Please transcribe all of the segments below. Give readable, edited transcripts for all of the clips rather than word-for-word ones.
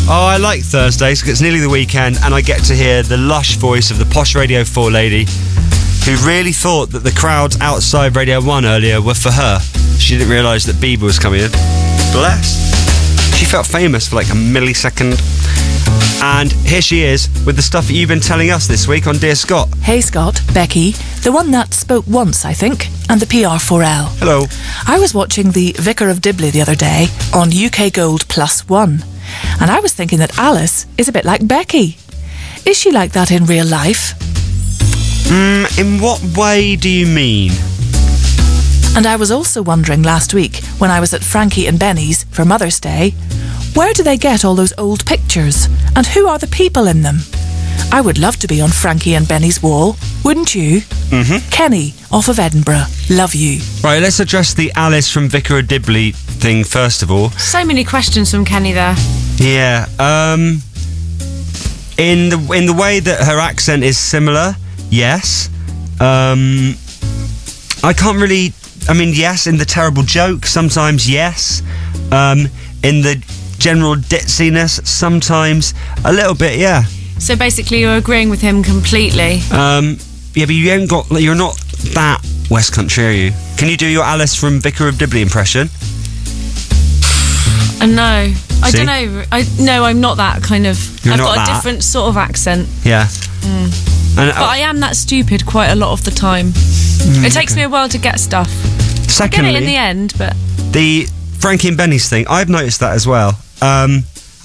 Oh, I like Thursdays because it's nearly the weekend and I get to hear the lush voice of the posh Radio 4 lady who really thought that the crowds outside Radio 1 earlier were for her. She didn't realise that Bieber was coming in. Bless. She felt famous for like a millisecond. And here she is with the stuff that you've been telling us this week on Dear Scott. Hey Scott, Becky, the one that spoke once, I think, and the PR4L. Hello. I was watching the Vicar of Dibley the other day on UK Gold +1, and I was thinking that Alice is a bit like Becky. Is she like that in real life? In what way do you mean? And I was also wondering last week, when I was at Frankie and Benny's for Mother's Day, where do they get all those old pictures? And who are the people in them? I would love to be on Frankie and Benny's wall, wouldn't you? Mm-hmm. Kenny, off of Edinburgh. Love you. Right, let's address the Alice from Vicar of Dibley thing first of all. So many questions from Kenny there. Yeah, in the way that her accent is similar, yes. I can't really... I mean, yes, in the terrible joke, sometimes yes. In the general ditziness, sometimes a little bit, yeah. So basically you're agreeing with him completely? Yeah, but you're not that West Country, are you? Can you do your Alice from Vicar of Dibley impression? No. I don't know. I'm not that kind of... I've got a different sort of accent. Yeah. But I am that stupid quite a lot of the time. It takes me a while to get stuff. Secondly, I get it in the end, but... The Frankie and Benny's thing, I've noticed that as well.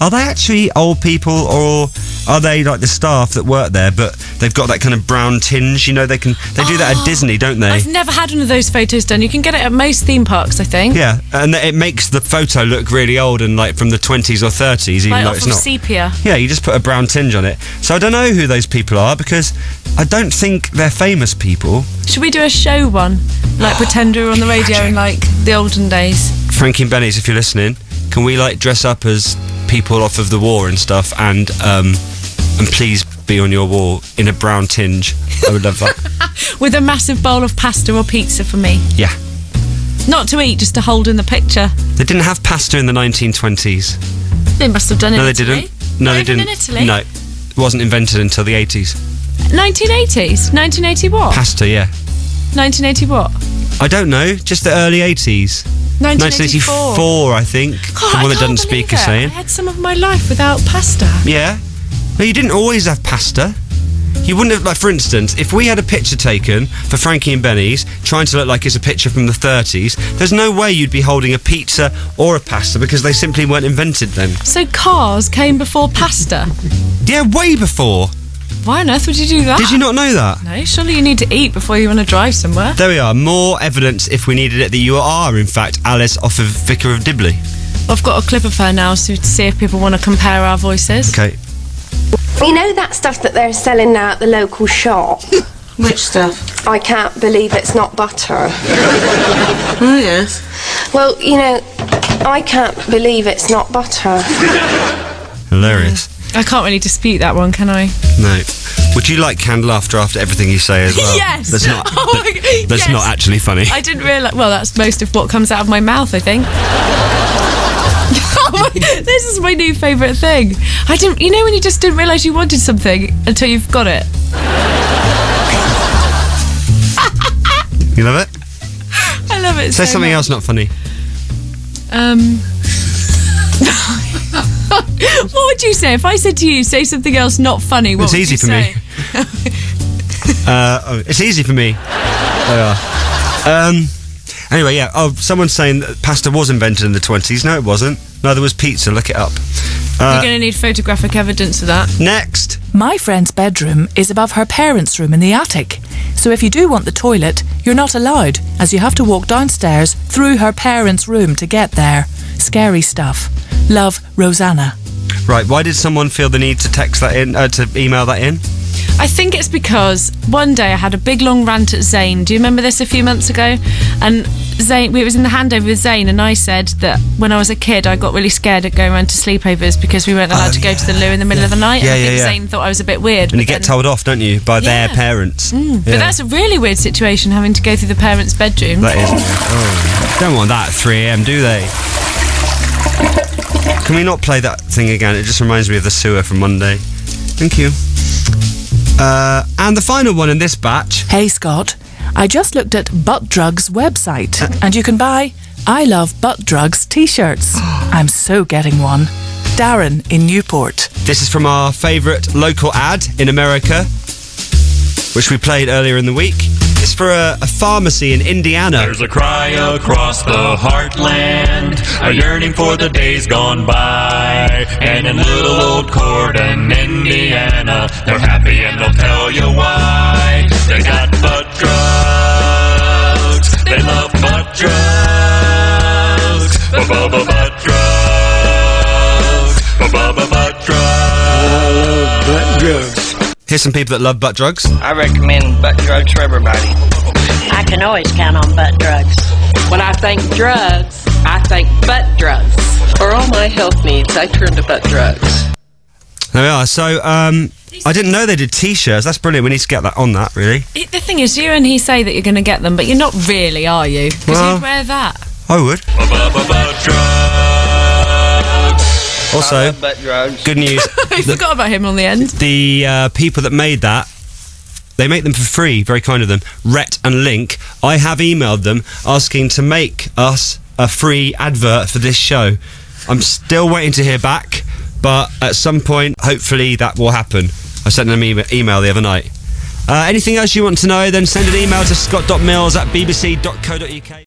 Are they actually old people, or are they like the staff that work there, but they've got that kind of brown tinge? You know, they do that at Disney, don't they? I've never had one of those photos done. You can get it at most theme parks, I think. Yeah, and it makes the photo look really old and like from the 20s or 30s, even though it's not. Sepia. Yeah, you just put a brown tinge on it. So I don't know who those people are because I don't think they're famous people. Should we do a show one? Like pretend we were on the radio in like the olden days? Frankie and Benny's, if you're listening, can we like dress up as people off of the war and stuff, and please be on your wall in a brown tinge? I would love that. With a massive bowl of pasta or pizza for me. Yeah. Not to eat, just to hold in the picture. They didn't have pasta in the 1920s. They must have done it in Italy. No, they didn't. No, they didn't. In Italy? No. It wasn't invented until the 80s. 1980s? 1980 what? Pasta, yeah. 1980 what? I don't know, just the early 80s. 1984, I think. God, the one that doesn't speak is saying. I had some of my life without pasta. Yeah. Well, you didn't always have pasta. You wouldn't have, like, for instance, if we had a picture taken for Frankie and Benny's, trying to look like it's a picture from the 30s, there's no way you'd be holding a pizza or a pasta because they simply weren't invented then. So cars came before pasta? Yeah, way before. Why on earth would you do that? Did you not know that? No, surely you need to eat before you want to drive somewhere. There we are, more evidence, if we needed it, that you are, in fact, Alice off of Vicar of Dibley. I've got a clip of her now to see if people want to compare our voices. Okay. You know that stuff that they're selling now at the local shop? Which stuff? I can't believe it's not butter. Oh, yes. Well, you know, I can't believe it's not butter. Hilarious. I can't really dispute that one, can I? No. Would you like canned laughter after everything you say as well? Yes! That's not, yes. Not actually funny. I didn't realise... Well, that's most of what comes out of my mouth, I think. This is my new favourite thing. I didn't... You know when you just didn't realise you wanted something until you've got it? You love it? I love it Say so something much. else not funny. What would you say if I said to you, say something else not funny? What it's would easy you for say? Me. It's easy for me. Anyway, yeah. Oh, someone's saying that pasta was invented in the 20s. No, it wasn't. Neither was pizza. Look it up. You're going to need photographic evidence of that. Next. My friend's bedroom is above her parents' room in the attic. So if you do want the toilet, you're not allowed, as you have to walk downstairs through her parents' room to get there. Scary stuff. Love, Rosanna. Right, why did someone feel the need to text that in, to email that in? I think it's because one day I had a big long rant at Zane. Do you remember this a few months ago? And Zane, it was in the handover with Zane, and I said that when I was a kid I got really scared at going around to sleepovers because we weren't allowed to go to the loo in the middle of the night. Yeah, and I think Zane thought I was a bit weird. And you get told off, don't you, by their parents. But that's a really weird situation, having to go through the parents' bedroom. That is. Oh, don't want that at 3 AM, do they? Can we not play that thing again? It just reminds me of the sewer from Monday. Thank you. And the final one in this batch. Hey Scott, I just looked at Butt Drugs website and you can buy I Love Butt Drugs t-shirts. I'm so getting one. Darren in Newport. This is from our favourite local ad in America, which we played earlier in the week. It's for a pharmacy in Indiana. There's a cry across the heartland, a yearning for the days gone by. And in little old Corden, Indiana, they're happy and they'll tell you why. They got butt drugs, they love butt drugs, ba-ba-ba butt drugs, ba-ba-ba butt drugs. Butt drugs. Here's some people that love butt drugs. I recommend butt drugs for everybody. I can always count on butt drugs. When I think drugs, I think butt drugs. For all my health needs, I turn to butt drugs. There we are. So, I didn't know they did t-shirts. That's brilliant. We need to get that on that, really. The thing is, you and he say that you're going to get them, but you're not really, are you? Because you'd wear that. I would. Also, butt drugs. good news. I forgot about him on the end. The people that made that, they make them for free. Very kind of them. Rhett and Link. I have emailed them asking to make us a free advert for this show. I'm still waiting to hear back, but at some point, hopefully, that will happen. I sent them an email the other night. Anything else you want to know, then send an email to scott.mills@bbc.co.uk.